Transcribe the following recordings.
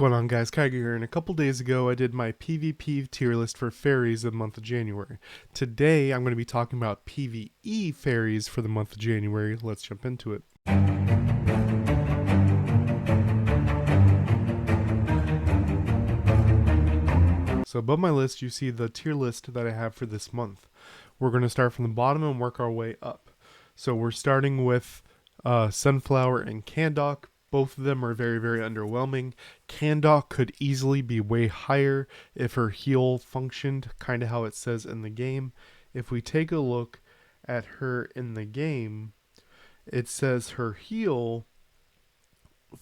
going on, guys? Kaiger here, and a couple days ago I did my PvP tier list for fairies of the month of January. Today I'm going to be talking about PvE fairies for the month of January. Let's jump into it. So above my list you see the tier list that I have for this month. We're going to start from the bottom and work our way up. So we're starting with Sunflower and Candok. Both of them are very, very underwhelming. Candok could easily be way higher if her heal functioned, kind of how it says in the game. If we take a look at her in the game, it says her heal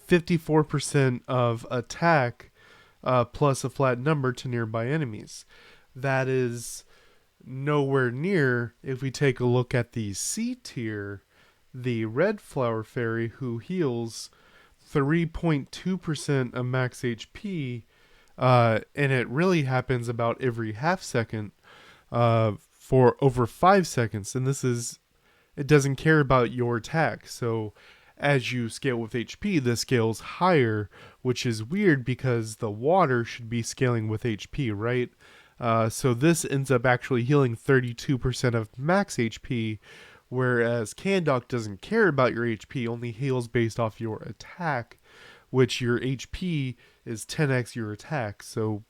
54% of attack plus a flat number to nearby enemies. That is nowhere near if we take a look at the C tier, the Red Flower Fairy, who heals 3.2% of max HP, and it really happens about every half second for over 5 seconds. And it doesn't care about your attack. So as you scale with HP, this scales higher, which is weird because the water should be scaling with HP, right? So this ends up actually healing 32% of max HP, whereas Candok doesn't care about your HP, only heals based off your attack, which your HP is 10x your attack, so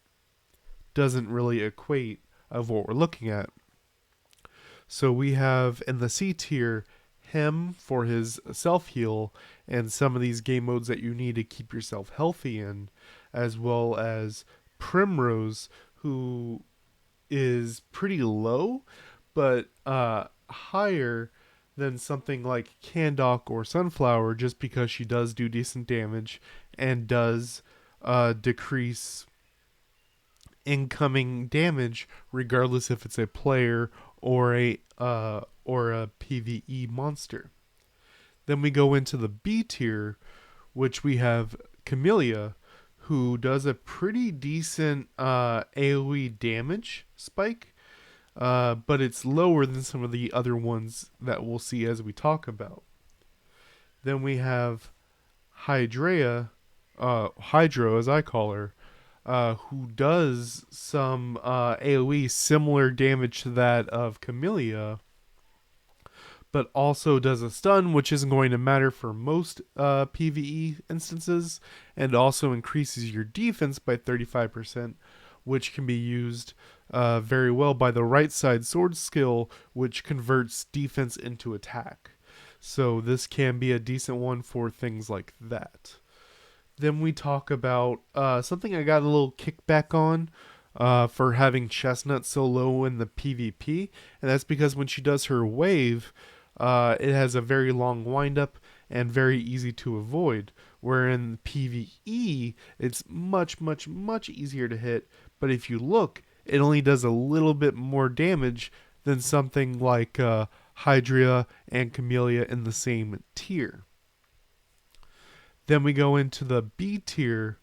doesn't really equate of what we're looking at. So we have in the C tier him for his self-heal and some of these game modes that you need to keep yourself healthy in, as well as Primrose, who is pretty low, but higher than something like Candok or Sunflower, just because she does do decent damage and does decrease incoming damage regardless if it's a player or a PVE monster. Then we go into the B tier, which we have Camellia, who does a pretty decent AoE damage spike, but it's lower than some of the other ones that we'll see as we talk about. Then we have Hydro as I call her, who does some AoE similar damage to that of Camellia, but also does a stun, which isn't going to matter for most PvE instances, and also increases your defense by 35%, which can be used very well by the right side sword skill, which converts defense into attack. So this can be a decent one for things like that. Then we talk about something I got a little kickback on for having Chestnut so low in the PvP, and that's because when she does her wave, it has a very long windup and very easy to avoid, where in PvE it's much, much, much easier to hit, but if you look, it only does a little bit more damage than something like Hydra and Camellia in the same tier. Then we go into the B tier,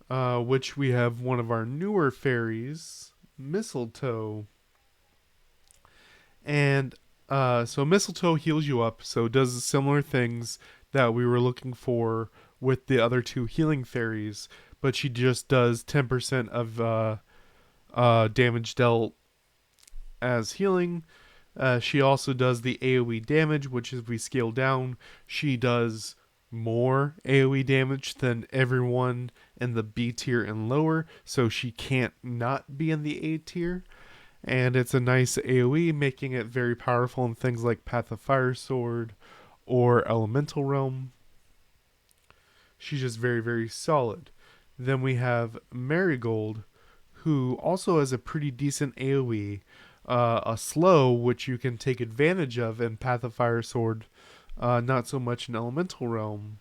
which we have one of our newer fairies, Mistletoe. And so Mistletoe heals you up, so does similar things that we were looking for with the other two healing fairies, but she just does 10% of damage dealt as healing. She also does the AoE damage, which if we scale down, she does more AoE damage than everyone in the B tier and lower, so she can't not be in the A tier. And it's a nice AoE, making it very powerful in things like Path of Fire Sword or Elemental Realm. She's just very, very solid. Then we have Marigold, who also has a pretty decent AoE, a slow, which you can take advantage of in Path of Fire Sword, not so much in Elemental Realm,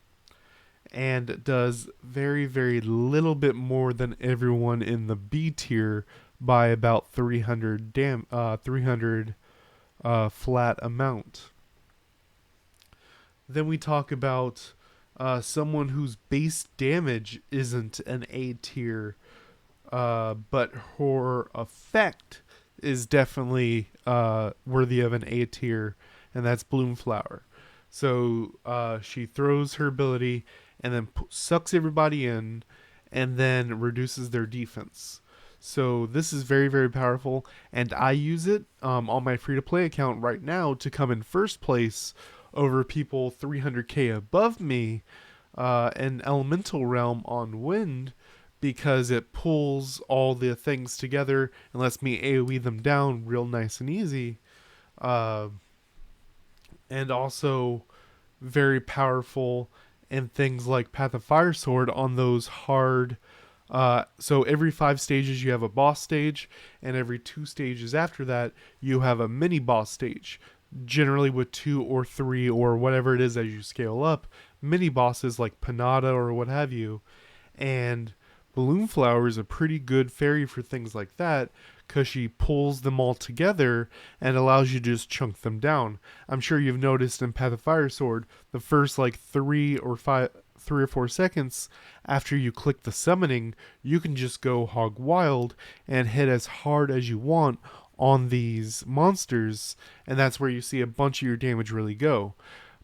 and does very, very little bit more than everyone in the B tier by about 300 flat amount. Then we talk about someone whose base damage isn't an A tier, but her effect is definitely worthy of an A tier, and that's Bloomflower. So she throws her ability and then sucks everybody in, and then reduces their defense. So this is very, very powerful, and I use it on my free-to-play account right now to come in first place over people 300k above me in Elemental Realm on Wind, because it pulls all the things together and lets me AoE them down real nice and easy. Uh, and also very powerful in things like Path of Fire Sword on those hard. So every 5 stages you have a boss stage, and every 2 stages after that you have a mini boss stage. Generally with 2 or 3 or whatever it is as you scale up, mini bosses like Panada or what have you. And Balloon Flower is a pretty good fairy for things like that, because she pulls them all together and allows you to just chunk them down. I'm sure you've noticed in Path of Fire Sword, the first like 3 or 4 seconds after you click the summoning, you can just go hog wild and hit as hard as you want on these monsters, and that's where you see a bunch of your damage really go.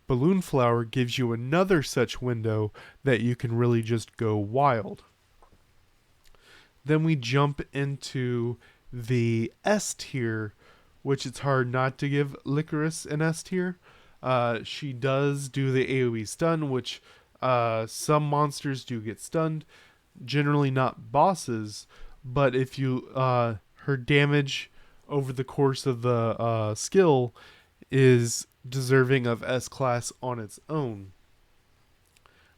Balloon Flower gives you another such window that you can really just go wild. Then we jump into the S tier, which it's hard not to give Licorice an S tier. She does do the AoE stun, which some monsters do get stunned, generally not bosses, but if you her damage over the course of the skill is deserving of S class on its own.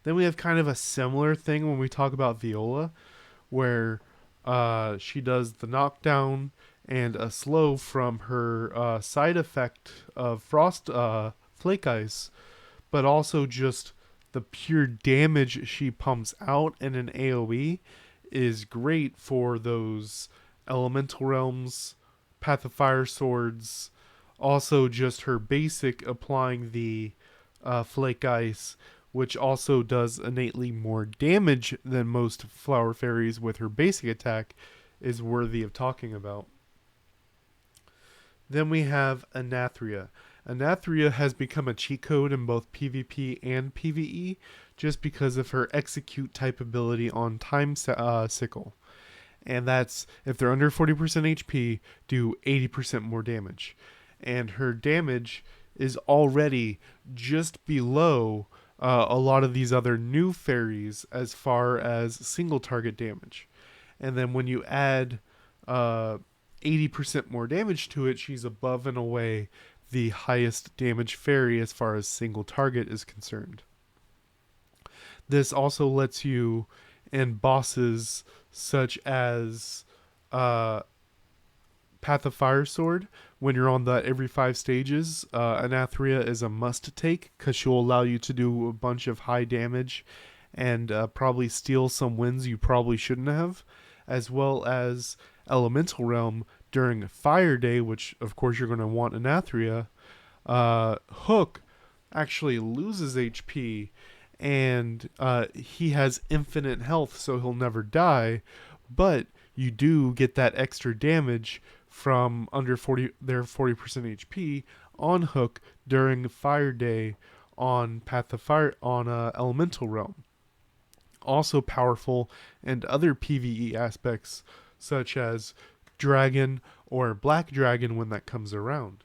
Then we have kind of a similar thing when we talk about Viola, where she does the knockdown and a slow from her side effect of Frost Flake Ice, but also just the pure damage she pumps out in an AoE is great for those Elemental Realms, Path of Fire Swords, also just her basic applying the Flake Ice, which also does innately more damage than most flower fairies with her basic attack, is worthy of talking about. Then we have Anathria. Anathria has become a cheat code in both PvP and PvE just because of her execute type ability on Time Sickle. And that's, if they're under 40% HP, do 80% more damage. And her damage is already just below a lot of these other new fairies as far as single target damage. And then when you add 80% more damage to it, she's above and away the highest damage fairy as far as single target is concerned. This also lets you in bosses such as Path of Fire Sword, when you're on the every 5 stages, Anathria is a must take, because she'll allow you to do a bunch of high damage and probably steal some wins you probably shouldn't have, as well as Elemental Realm during Fire Day, which of course you're going to want Anathria. Hook actually loses HP, and he has infinite health, so he'll never die, but you do get that extra damage from under 40% HP on Hook during Fire Day on Path of Fire on Elemental Realm. Also powerful and other PvE aspects such as Dragon or Black Dragon when that comes around.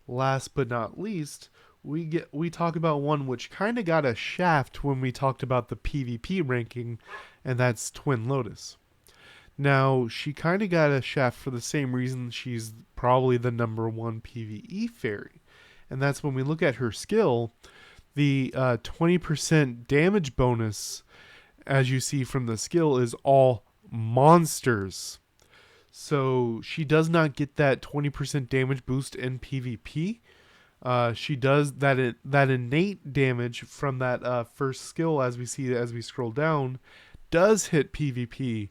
Last but not least, we talk about one which kind of got a shaft when we talked about the PvP ranking, and that's Twin Lotus. Now, she kind of got a shaft for the same reason she's probably the number 1 PvE fairy. And that's when we look at her skill, the 20% damage bonus, as you see from the skill, is all monsters. So she does not get that 20% damage boost in PvP. She does that innate damage from that first skill, as we see as we scroll down, does hit PvP.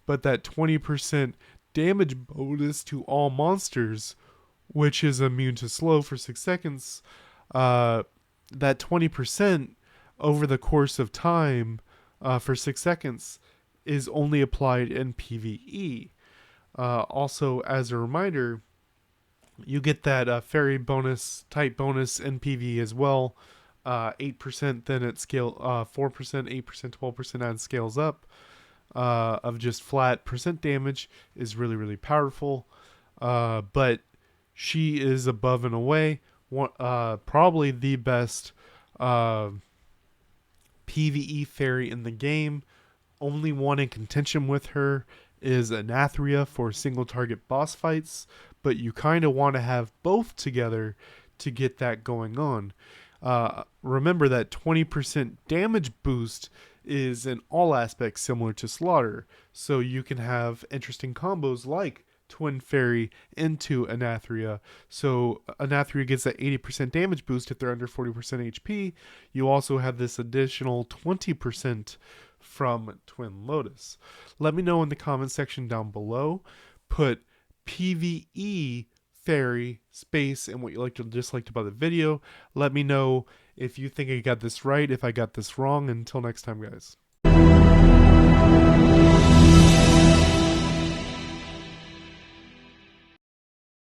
But that 20% damage bonus to all monsters, which is immune to slow for 6 seconds, that 20% over the course of time for 6 seconds is only applied in PvE. Also, as a reminder, you get that fairy bonus type bonus in PvE as well. 8%, then it scale 4%, 8%, 12% and scales up. of just flat percent damage is really, really powerful. But she is above and away probably the best uh, PVE fairy in the game. Only one in contention with her is Anathria for single target boss fights, but you kind of want to have both together to get that going on. Remember that 20% damage boost is in all aspects similar to Slaughter, so you can have interesting combos like Twin Fairy into Anathria. So Anathria gets that 80% damage boost if they're under 40% HP. You also have this additional 20% from Twin Lotus. Let me know in the comment section down below. Put PVE fairy space and what you liked or disliked about the video. Let me know if you think I got this right, if I got this wrong. Until next time, guys.